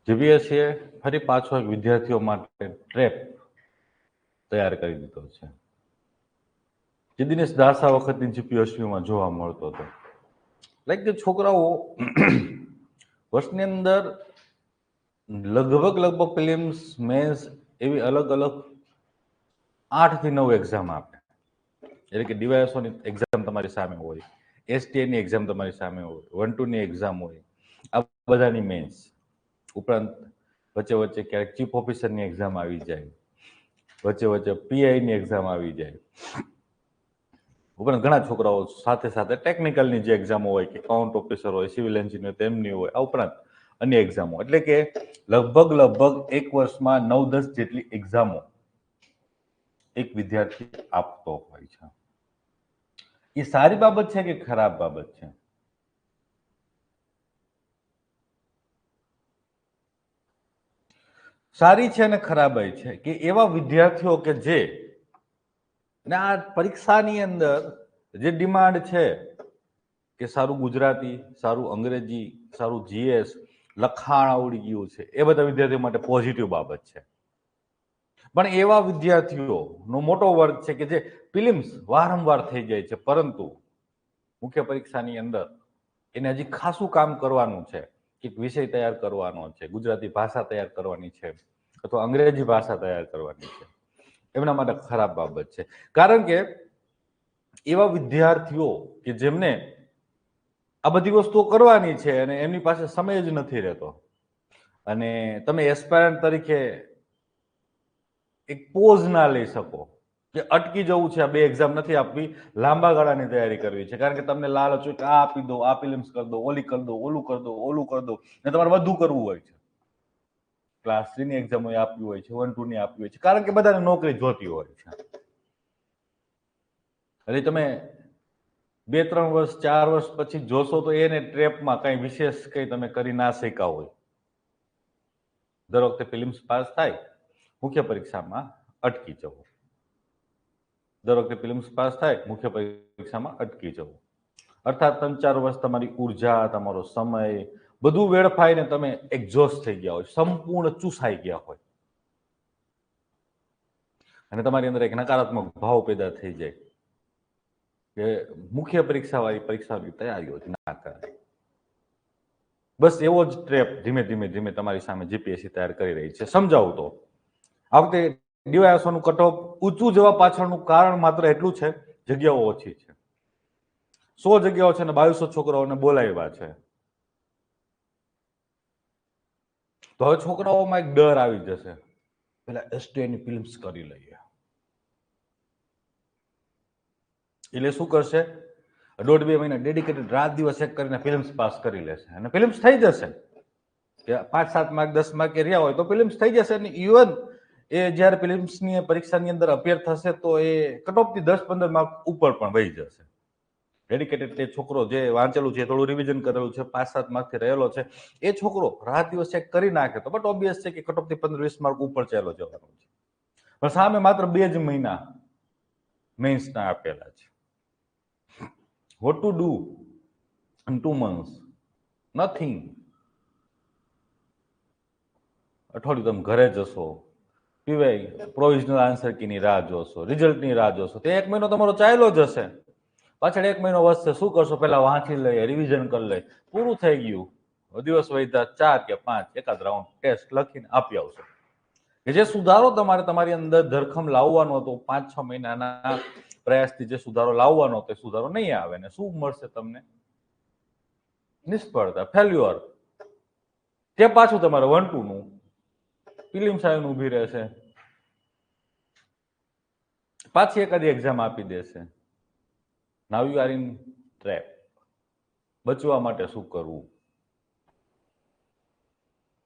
જીપીએસસીએ ફરી પાછો એક વિદ્યાર્થીઓ માટે ટ્રેપ તૈયાર કરી દીધો છે, જે દિનેશ દાસા વખતની જીપીએસસીમાં જોવા મળતો હતો. લાઈક કે છોકરાઓ વર્ષની અંદર લગભગ પ્રિલિમ્સ, મેન્સ એવી અલગ અલગ 8 થી 9 એક્ઝામ આપે. એટલે કે ડીવાયએસઓની એક્ઝામ તમારી સામે હોય, એસટીએની એક્ઝામ તમારી સામે હોય, 1-2 ની એક્ઝામ હોય, આ બધાની મેન્સ ઉપરાંત વચ્ચે ક્યારેક ચીફ ઓફિસરની એક્ઝામ આવી જાય, વચ્ચે પીઆઈની એક્ઝામ આવી જાય. ઉપરાંત ઘણા છોકરાઓ સાથે ટેકનિકલની જે એક્ઝામો હોય કે કાઉન્ટ ઓફિસર હોય, સિવિલ એન્જિનિયર તેમની હોય, આ ઉપરાંત અન્ય એક્ઝામો. એટલે કે લગભગ એક વર્ષમાં 9-10 જેટલી એક્ઝામો એક વિદ્યાર્થી આપતો હોય છે. એ સારી બાબત છે કે ખરાબ બાબત છે? સારી છે અને ખરાબ છે કે એવા વિદ્યાર્થીઓ કે જે આ પરીક્ષાની અંદર જે ડિમાન્ડ છે કે સારું ગુજરાતી, સારું અંગ્રેજી, સારું જીએસ, લખાણ આવડી ગયું છે, એ બધા વિદ્યાર્થીઓ માટે પોઝિટિવ બાબત છે. પણ એવા વિદ્યાર્થીઓનો મોટો વર્ગ છે કે જે પ્રિલિમ્સ વારંવાર થઈ જાય છે, પરંતુ મુખ્ય પરીક્ષાની અંદર એને હજી ખાસું કામ કરવાનું છે. એક વિષય તૈયાર કરવાનો છે, ગુજરાતી ભાષા તૈયાર કરવાની છે, અથવા અંગ્રેજી ભાષા તૈયાર કરવાની છે. એમના માટે ખરાબ બાબત છે, કારણ કે એવા વિદ્યાર્થીઓ કે જેમને આ બધી વસ્તુઓ કરવાની છે અને એમની પાસે સમય જ નથી રહેતો, અને તમે એસ્પાયરન્ટ તરીકે એક પોઝ ના લઈ શકો કે અટકી જવું છે, આ 2 એક્ઝામ નથી આપવી, લાંબા ગાળાની તૈયારી કરવી છે. કારણ કે તમને લાલચ હોય કે આ આપી દો, આ પ્રિલિમ્સ કરી દો, ઓલી કરી દો, ઓલું કરી દો, ઓલું કરી દો, ને તમારે બધું કરવું હોય છે. ક્લાસ 3 ની એક્ઝામ આપવી હોય છે, 1-2 ની આપવી હોય છે, કારણ કે બધાને નોકરી જોતી હોય છે. એટલે તમે 2-3 વર્ષ, 4 વર્ષ પછી જોશો તો એને ટ્રેપમાં કઈ વિશેષ કઈ તમે કરી ના શક્યા હોય. દર વખતે પ્રિલિમ્સ પાસ થાય, મુખ્ય પરીક્ષામાં અટકી જવું. દર વખતે પ્રિલિમ્સ પાસ થાય, મુખ્ય પરીક્ષામાં અટકી જવું. અર્થાત 3-4 વર્ષ તમારી ઉર્જા, તમારો સમય બધું વેડફાઈને તમે એક્ઝોસ્ટ થઈ ગયા હોય, સંપૂર્ણ ચૂસાઈ ગયા હોય, અને તમારી અંદર એક નકારાત્મક ભાવ પેદા થઈ જાય કે મુખ્ય પરીક્ષાવાળી પરીક્ષાની તૈયારીઓ જ ના કરાય. બસ એવો જ ટ્રેપ ધીમે તમારી સામે જીપીએસસી તૈયાર કરી રહી છે. સમજાવું તો આ વખતે ડીવાયએસઓનું કટ ઓફ ઊંચું જવા પાછળનું કારણ માત્ર એટલું છે, જગ્યાઓ ઓછી છે. 100 જગ્યાઓ છે ને 2200 છોકરાઓને બોલાવ્યા છે. તો હવે છોકરાઓમાં એક ડર આવી જશે, પેલા એસટીએની ફિલ્મ્સ કરી લઈએ. એટલે શું કરશે? 1.5-2 મહિના ડેડિકેટેડ રાત દિવસ એક કરીને ફિલ્મ્સ પાસ કરી લેશે, અને ફિલ્મ્સ થઈ જશે. 5-7 માર્ક 10 માર્ક રહ્યા હોય તો ફિલ્મ્સ થઈ જશે. અને ઇવન એ જ્યારે ફિલ્મ્સની પરીક્ષાની અંદર અપીયર થશે તો એ કટ ઓફથી 10-15 માર્ક ઉપર પણ વહી જશે. ડેડિકેટેડ તે છોકરો જે વાંચેલું છે, થોડું રિવિઝન કરેલું છે, 5-7 માર્કથી રહેલો છે, એ છોકરો રાત દિવસ ચેક કરી નાખે તો બટ ઓબ્વિયસ છે કે કટ ઓફથી 15-20 માર્ક ઉપર ચાલ્યો જવાનો છે. પણ સામે માત્ર 2 જ મહિના મેન્સના આપેલા છે. Vote to do in 2 months? Nothing. અઠવાડિયું તમે ઘરે જશો, પીવાય પ્રોવિઝનલ આન્સર કીની રાહ જોશો, રિઝલ્ટની રાહ જોશો, તે 1 મહિનો તમારો ચાલ્યો જશે. પાછળ 1 મહિનો વધશે. શું કરશો? પેલા વાંચી લઈએ, રિવિઝન કરી લઈએ, પૂરું થઈ ગયું. દિવસ વૈધા 4 કે 5 એકાદ રાઉન્ડ ટેસ્ટ લખીને આપી આવશો. કે જે સુધારો તમારે તમારી અંદર ધરખમ લાવવાનો હતો, 5-6 મહિનાના પ્રયાસથી જે સુધારો લાવવાનો હતો, સુધારો નહીં આવે ને શું મળશે તમને? નિષ્ફળતા, ફેલ્યુઅર. તે પાછું તમારે 1-2 નું પ્રિલિમ્સ આવીને ઊભી રહેશે, પાછી એકાદી એક્ઝામ આપી દેશે. નાઉ યુ આર ઇન ટ્રેપ. બચવા માટે શું કરવું?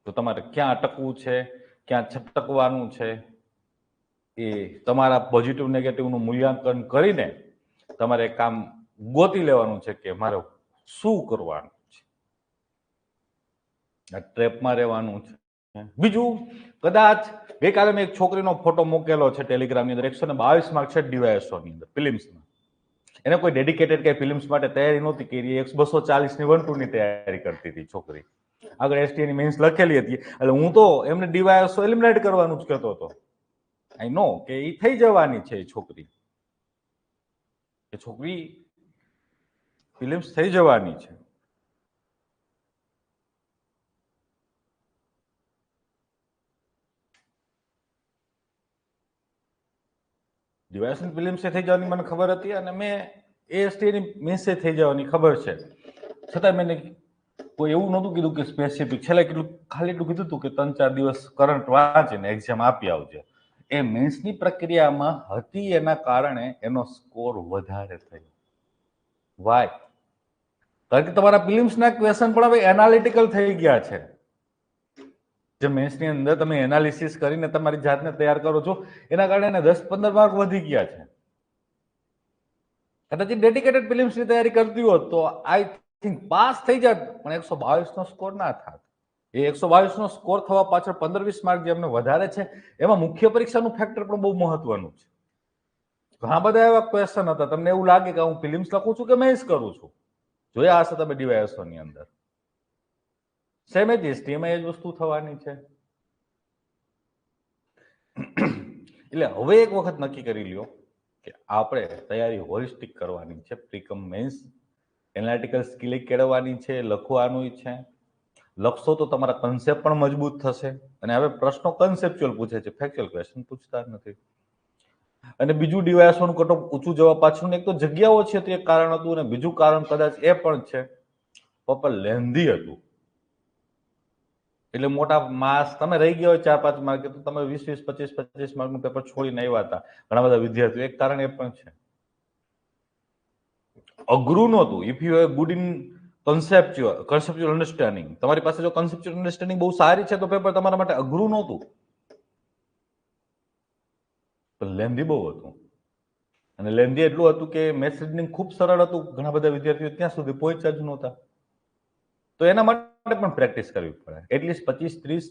તો તમારે ક્યાં અટકવું છે, ક્યાં છટકવાનું છે, એ તમારા પોઝિટિવ નેગેટિવનું મૂલ્યાંકન કરીને તમારે કામ ગોતી લેવાનું છે કે મારે શું કરવાનું છે. આ ટ્રેપમાં રહેવાનું છે બીજું, કદાચ ગઈકાલે મેં એક છોકરીનો ફોટો મૂકેલો છે ટેલિગ્રામની અંદર, 122 માર્ક છે ડીવાયએસઓ ની અંદર ફિલ્મ્સમાં. એને કોઈ ડેડિકેટેડ કઈ ફિલ્મ્સ માટે તૈયારી નહોતી કરી, 240 ની 1-2 ની તૈયારી કરતી હતી છોકરી. આગળ એસટી ની મેન્સ લખેલી હતી, એટલે હું તો એમને ડીવાયએસઓ એલિમિનેટ કરવાનું જ કહેતો હતો. આઈ નો કે એ થઈ જવાની છે, એ છોકરી ફિલ્મ્સ થઈ જવાની છે. ડીવાયએસની ફિલ્મ્સ થઈ જવાની મને ખબર હતી, અને મેં એએસટી ની મેન્સ થઈ જવાની ખબર છે, છતાં મેં કોઈ એવું નહોતું કીધું કે સ્પેસિફિક. છેલ્લે ખાલી એટલું કીધું હતું કે 3-4 દિવસ કરંટ વાંચીને એક્ઝામ આપી આવજે. એ મેન્સની પ્રક્રિયામાં હતી, એના કારણે એનો સ્કોર વધારે થયો. વાય? કારણ કે તમારા ફિલ્મ્સના ક્વેશ્ચન પણ હવે એનાલિટિકલ થઈ ગયા છે. જે મેન્સની અંદર તમે એનાલિસિસ કરીને તમારી જાતને તૈયાર કરો છો, એના કારણે 10-15 માર્ક વધી ગયા છે. કદાચ ડેડિકેટેડ ફિલ્મ્સની તૈયારી કરતી હોત તો આઈ થિંક પાસ થઈ જાત, પણ 122 નો સ્કોર ના થાત. એ 122 નો સ્કોર થવા પાછળ 15-20 માર્ક જે અમને વધારે છે, એમાં મુખ્ય પરીક્ષાનું ફેક્ટર પણ બહુ મહત્વનું છે. ઘણા બધા એવા ક્વેશ્ચન હતા, તમને એવું લાગે કે હું ફિલ્મ્સ લખું છું કે મેન્સ કરું છું. જોયા હશે તમે ડીવાયએસઓ ની અંદર. સેમ જ એસટીમાં એ જ વસ્તુ થવાની છે. એટલે હવે એક વખત નક્કી કરી લ્યો કે આપણે તૈયારી હોલિસ્ટિક કરવાની છે. પ્રીકમ મેન્સ એનાલિટિકલ સ્કિલ કેળવવાની છે, લખવાનું છે. લખશો તો તમારા કન્સેપ્ટ પણ મજબૂત થશે. અને હવે પ્રશ્નો કન્સેપ્ચ્યુઅલ પૂછે છે, ફેક્ચ્યુઅલ ક્વેશ્ચન પૂછતા નથી. અને બીજું, ડીવાયએસઓ નું કટઓફ ઊંચું જવા પાછળનું એક તો જગ્યાઓ છે, તે એક કારણ હતું, અને બીજું કારણ કદાચ એ પણ છે પેપર લેન્ધી હતું. એટલે મોટા માર્ક્સ તમે રહી ગયા હોય 4-5 માર્ક, તો તમે 20-20, 25-25 માર્કનું પેપર છોડીને આવ્યા હતા ઘણા બધા વિદ્યાર્થીઓ. એક કારણ એ પણ છે, અઘરું નહોતું. If you have good in conceptual understanding, તમારી પાસે જો કન્સેપ્ચ્યુઅલ અન્ડરસ્ટેન્ડિંગ બહુ સારી છે, તો પેપર તમારા માટે અઘરું નહોતું, પણ લેન્ધી બહુ હતું. અને લેન્ધી એટલું હતું કે મેથ્સ રીઝનિંગ ખૂબ સરળ હતું, ઘણા બધા વિદ્યાર્થીઓ ત્યાં સુધી પહોંચ્યા જ નહોતા. તો એના માટે પણ પ્રેક્ટિસ કરવી પડે. એટલીસ્ટ 25-30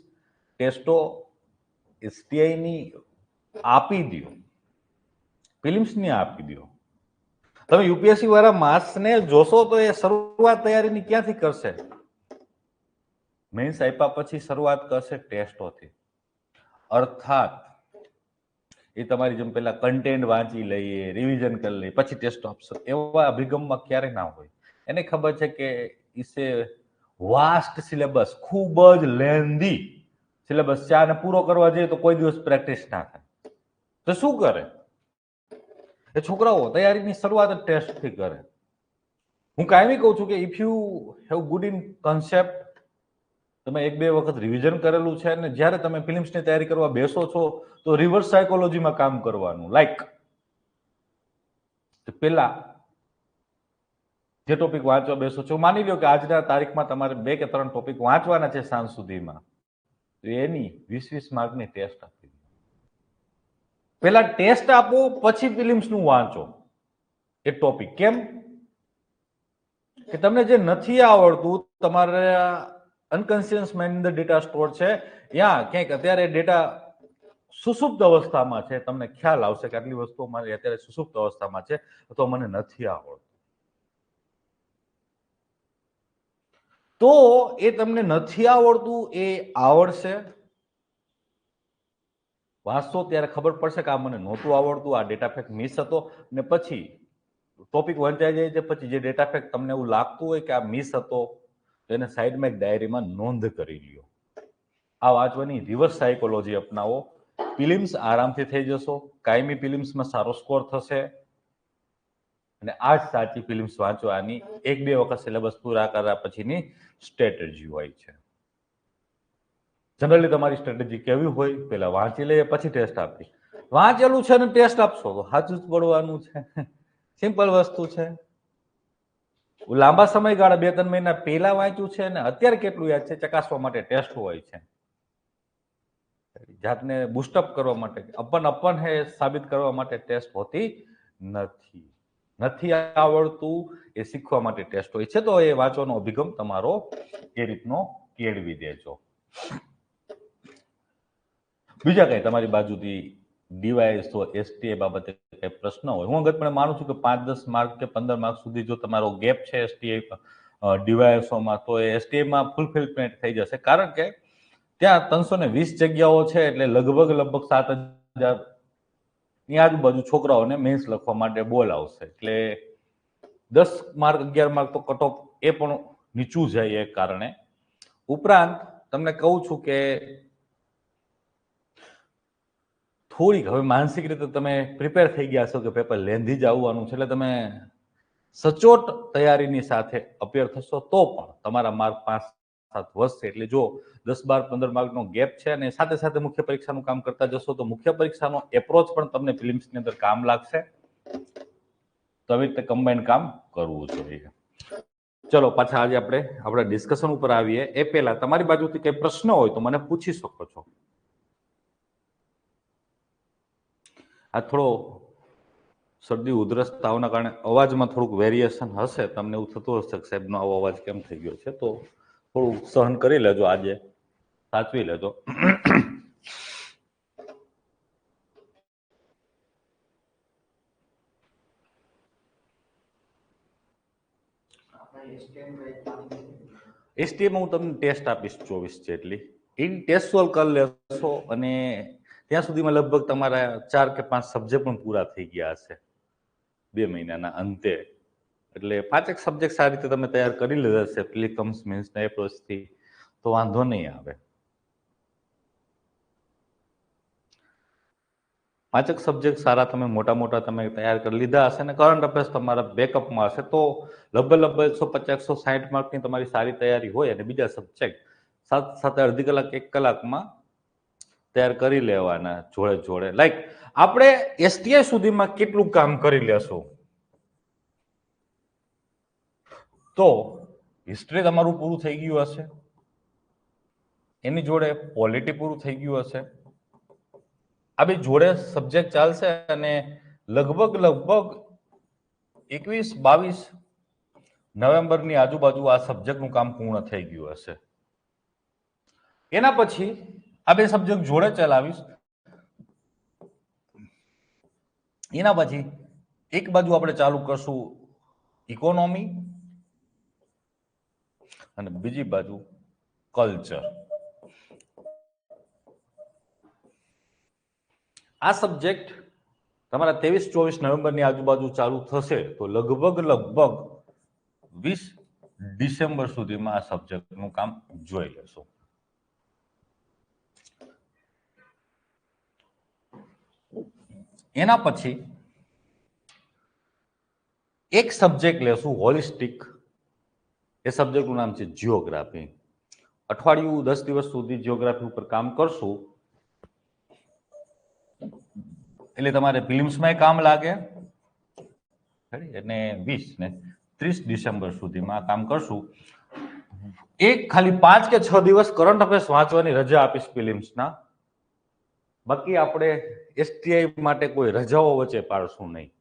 ટેસ્ટો એસટીઆઈની આપી દો, ફિલ્મ્સની આપી દો. તમે યુપીએસસી વાળા માર્ક્સને જોશો તો એ શરૂઆત તૈયારીની ક્યાંથી કરશે? મેન્સ આપ્યા પછી શરૂઆત કરશે ટેસ્ટોથી. અર્થાત એ તમારી જેમ પેલા કન્ટેન્ટ વાંચી લઈએ, રિવિઝન કરી લઈએ, પછી ટેસ્ટ આપશો, એવા અભિગમમાં ક્યારે ના હોય. એને ખબર છે કે ઇસે વાસ્ટ સિલેબસ, ખૂબ જ લેન્ધી સિલેબસ છે, આને પૂરો કરવા જઈએ તો કોઈ દિવસ પ્રેક્ટિસ ના થાય. તો શું કરે એ છોકરાઓ? તૈયારીની શરૂઆત ટેસ્ટથી કરે. હું કાયમી કહું છું કે if you have good in concept, તમે 1-2 વખત રિવિઝન કરેલું છે, અને જ્યારે તમે ફિલ્મ્સની તૈયારી કરવા બેસો છો તો રિવર્સ સાયકોલોજીમાં કામ કરવાનું. લાઈક પેલા જે ટોપિક વાંચવા બેસો છો, માની લો કે આજના તારીખમાં તમારે 2 કે 3 ટોપિક વાંચવાના છે સાંજ સુધીમાં, તો એની 20-20 માર્કની ટેસ્ટ આપી. પેલા ટેસ્ટ આપો, પછી ફિલ્મ્સનું વાંચો એ ટોપિક. કેમ કે તમને જે નથી આવડતું, તમારે અનકોન્શિયસ માઇન્ડ અંદર ડેટા સ્ટોર છે, ત્યાં ક્યાંક અત્યારે ડેટા સુસુપ્ત અવસ્થામાં છે. તમને ખ્યાલ આવશે કે આટલી વસ્તુઓ મારી અત્યારે સુસુપ્ત અવસ્થામાં છે, તો મને નથી આવડતું. તો એ તમને નથી આવડતું, એ આવડશે. વાંચશો ત્યારે ખબર પડશે કે આ મને નહોતું આવડતું, આ ડેટા ફેક્ટ મિસ હતો. ને પછી ટોપિક વંચાઈ જાય છે, પછી જે ડેટા ફેક્ટ તમને એવું લાગતું હોય કે આ મિસ હતો, તો એને સાઈડમાં એક ડાયરીમાં નોંધ કરી લ્યો. આ વાંચવાની રિવર્સ સાયકોલોજી અપનાવો. ફિલ્મ્સ આરામથી થઈ જશો, કાયમી ફિલ્મ્સમાં સારો સ્કોર થશે. અને આ જ સાચી ફિલ્મ્સ વાંચવાની 1-2 વખત સિલેબસ પૂરા કર્યા પછીની સ્ટ્રેટેજી હોય છે. જનરલી તમારી સ્ટ્રેટેજી કેવી હોય? પેલા વાંચી લઈએ, પછી ટેસ્ટ આપી. વાંચેલું છે ને ટેસ્ટ આપશો તો સાચું જ પડવાનું છે. સિમ્પલ વસ્તુ છે. લાંબા સમયગાળા 2-3 મહિના પહેલા વાંચ્યું છે ને અત્યારે કેટલું યાદ છે ચકાસવા માટે ટેસ્ટ હોય છે. જાતને બુસ્ટઅપ કરવા માટે, અપન હે સાબિત કરવા માટે ટેસ્ટ હોતી નથી. નથી આવડતું એ શીખવા માટે ટેસ્ટ હોય છે. તો એ વાંચવાનો અભિગમ તમારો એ રીતનો કેળવી દેજો. બીજા કઈ તમારી બાજુથી ડીવાયએસ તો એસટીએ બાબતે કઈ પ્રશ્ન હોય? હું અગત્યપણે માનું છું કે 5-10 માર્ક કે 15 માર્ક સુધી જો તમારો ગેપ છે એસટીએ ડીવાયએસઓમાં તો એ એસટીએમાં ફૂલફિલમેન્ટ થઈ જશે, કારણ કે ત્યાં 320 જગ્યાઓ છે એટલે લગભગ 7,000 ની આજુબાજુ છોકરાઓને મેન્સ લખવા માટે બોલાવશે, એટલે 10 માર્ક 11 માર્ક તો કટ ઓફ એ પણ નીચું જાય એ કારણે. ઉપરાંત તમને કહું છું કે થોડીક હવે માનસિક રીતે તમે પ્રિપેર થઈ ગયા છો કે પેપર લેન્ધી જ આવવાનું છે, એટલે તમે સચોટ તૈયારીની સાથે અપેર થશો તો પણ તમારા માર્ક 5-7 વધશે. એટલે જો 10-12-15 માર્કનો ગેપ છે અને સાથે સાથે મુખ્ય પરીક્ષાનું કામ કરતા જશો તો મુખ્ય પરીક્ષાનો એપ્રોચ પણ તમને ફિલિમ્સની અંદર કામ લાગશે. તો આવી રીતે કમ્બાઈન કામ કરવું જોઈએ. ચલો પાછા આજે આપણે આપણા ડિસ્કશન ઉપર આવીએ. એ પહેલા તમારી બાજુથી કઈ પ્રશ્ન હોય તો મને પૂછી શકો છો. આ થોડો શરદી ઉધરસ તાવના કારણે અવાજમાં થોડુંક વેરિએશન હશે, તમને એવું થતું હશે કે સાહેબનો આવો અવાજ કેમ થઈ ગયો છે, તો થોડું સહન કરી લેજો, આજે સાચવી લેજો. એસટીએમાં હું તમને ટેસ્ટ આપીશ 24 જેટલી, એ ટેસ્ટ સોલ્વ કરી લેશો અને ત્યાં સુધીમાં લગભગ તમારા 4 કે 5 સબ્જેક્ટ પણ પૂરા થઈ ગયા હશે 2 મહિનાના અંતે. એટલે 5 સબ્જેક્ટ સારી રીતે તમે તૈયાર કરી લીધા છે પ્રિલિમ્સ મેન્સના એપ્રોચથી, તો વાંધો નહીં આવે. 5 સબ્જેક્ટ સારા તમે મોટા તમે તૈયાર કરી લીધા હશે અને કરંટ અફેર્સ તમારા બેકઅપમાં હશે તો લગભગ 150-160 માર્કની તમારી સારી તૈયારી હોય અને બીજા સબ્જેક્ટ સાથે અડધી કલાક 1 કલાકમાં તૈયાર કરી લેવાના જોડે. લાઈક આપણે એસટીઆઈ સુધીમાં કેટલું કામ કરી લેશું, તો હિસ્ટ્રી તમારું પૂરું થઈ ગયું હશે, એની જોડે પોલિટી પૂરું થઈ ગયું હશે, આ બે જોડે સબ્જેક્ટ ચાલશે અને લગભગ 21-22 નવેમ્બરની આજુબાજુ આ સબ્જેક્ટનું કામ પૂર્ણ થઈ ગયું હશે. એના પછી આ બે સબ્જેક્ટ જોડે ચલાવીશ. એના પછી એક બાજુ આપણે ચાલુ કરશું ઇકોનોમી અને બીજી બાજુ કલ્ચર. આ સબ્જેક્ટ તમારા 23-24 નવેમ્બરની આજુબાજુ ચાલુ થશે તો લગભગ 20 ડિસેમ્બર સુધીમાં આ સબ્જેક્ટનું કામ જોઈ લેશો. એના પછી એક સબ્જેક્ટ લેશું હોલિસ્ટિક, એ સબ્જેક્ટનું નામ છે જિયોગ્રાફી. અઠવાડિયું 10 દિવસ સુધી જિયોગ્રાફી ઉપર કામ કરશું એટલે તમારે પ્રિલિમ્સમાં કામ લાગે અને 20 ને 30 ડિસેમ્બર સુધીમાં કામ કરશું. એક ખાલી 5 કે 6 દિવસ કરંટ અફેર્સ વાંચવાની રજા આપીશ પ્રિલિમ્સના, બાકી આપણે એસટીઆઈ માટે કોઈ રજાઓ વચ્ચે પાડશું નહીં.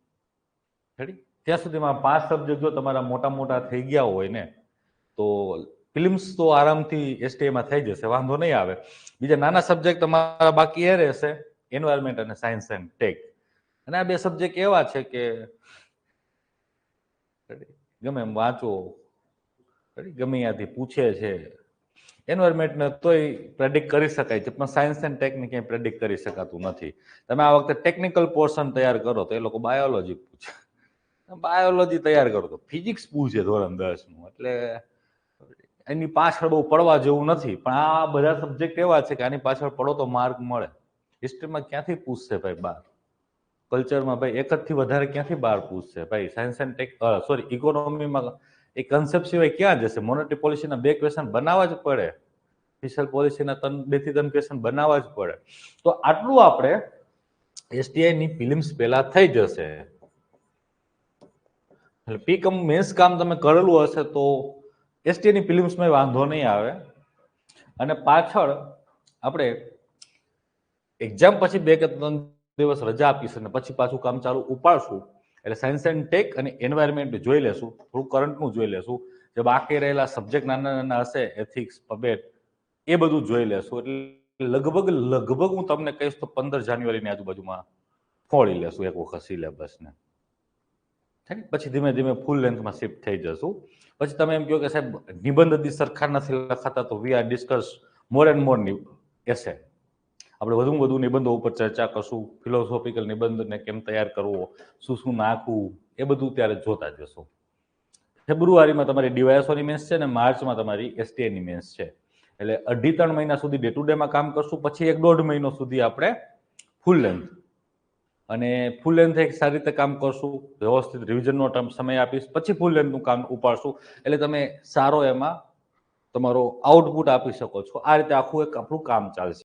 ત્યાં સુધીમાં 5 સબ્જેક્ટ જો તમારા મોટા થઈ ગયા હોય ને તો પ્રિલિમ્સ તો આરામથી એસટીઆઈમાં થઈ જશે, વાંધો નહીં આવે. બીજા નાના સબ્જેક્ટ તમારા બાકી એ રહેશે, એન્વાયરમેન્ટ અને સાયન્સ એન્ડ ટેક. અને આ બે સબ્જેક્ટ એવા છે કે ગમે એમ વાંચો, ગમે ત્યાંથી પૂછે છે. એન્વાયરમેન્ટને તોય પ્રેડિક્ટ કરી શકાય છે, પણ સાયન્સ એન્ડ ટેકને ક્યાંય પ્રેડિક્ટ કરી શકાતું નથી. તમે આ વખતે ટેકનિકલ પોર્શન તૈયાર કરો તો એ લોકો બાયોલોજી પૂછે, બાયોલોજી તૈયાર કરો તો ફિઝિક્સ પૂછે ધોરણ 10નું, એટલે એની પાછળ બહુ પડવા જેવું નથી. પણ આ બધા સબ્જેક્ટ એવા છે કે આની પાછળ પડો તો માર્ક મળે. હિસ્ટ્રીમાં ક્યાંથી પૂછશે ભાઈ 12, કલ્ચરમાં ભાઈ 1 થી વધારે ક્યાંથી 12 પૂછશે ભાઈ. સાયન્સ એન્ડ ટેક ઇકોનોમીમાં એ કન્સેપ્ટ સિવાય ક્યાં જશે? મોનેટરી પોલિસીના 2 ક્વેશ્ચન બનાવવા જ પડે, ફિસ્કલ પોલિસીના 2 થી 3 ક્વેશ્ચન બનાવવા જ પડે. તો આટલું આપણે એસટીઆઈની પ્રિલિમ્સ પહેલા થઈ જશે. એટલે પીકમ મેન્સ કામ તમે કરેલું હશે તો એસટીઆઈની પ્રિલિમ્સમાં વાંધો નહીં આવે. અને પાછળ આપણે એક્ઝામ પછી 2 કે 3 દિવસ રજા આપીશું અને પછી પાછું કામ ચાલુ ઉપાડશું. એટલે સાયન્સ એન્ડ ટેક અને એન્વાયરમેન્ટ જોઈ લેશું, થોડું કરંટનું જોઈ લેશું, જે બાકી રહેલા સબ્જેક્ટ નાના હશે, એથિક્સ, પબેટ, એ બધું જોઈ લેશું. એટલે લગભગ હું તમને કહીશ તો 15 જાન્યુઆરીની આજુબાજુમાં ફોડી લેશું એક વખત સિલેબસને. પછી ધીમે ધીમે ફૂલ લેન્થમાં શિફ્ટ થઈ જશું. પછી તમે એમ કહો કે સાહેબ નિબંધ હજી સરખા નથી લખાતા, તો we are discuss more and more essay. આપણે વધુ નિબંધો ઉપર ચર્ચા કરશું. ફિલોસોફિકલ નિબંધને કેમ તૈયાર કરવો, શું નાખવું, એ બધું ત્યારે જોતા જશું. ફેબ્રુઆરીમાં તમારી ડીવાયએસઓની મેન્સ છે ને માર્ચમાં તમારી એસટીએની મેન્સ છે. એટલે 2.5-3 મહિના સુધી ડે ટુ ડેમાં કામ કરશું. પછી 1-1.5 મહિનો સુધી આપણે ફૂલ લેન્થ, અને ફૂલ લેન્થ એક સારી રીતે કામ કરશું. વ્યવસ્થિત રિવિઝનનો સમય આપીશ. પછી ફૂલ લેન્થનું કામ ઉપાડશું. એટલે તમે સારો એમાં તમારો આઉટપુટ આપી શકો છો. આ રીતે આખું એક આપણું કામ ચાલશે.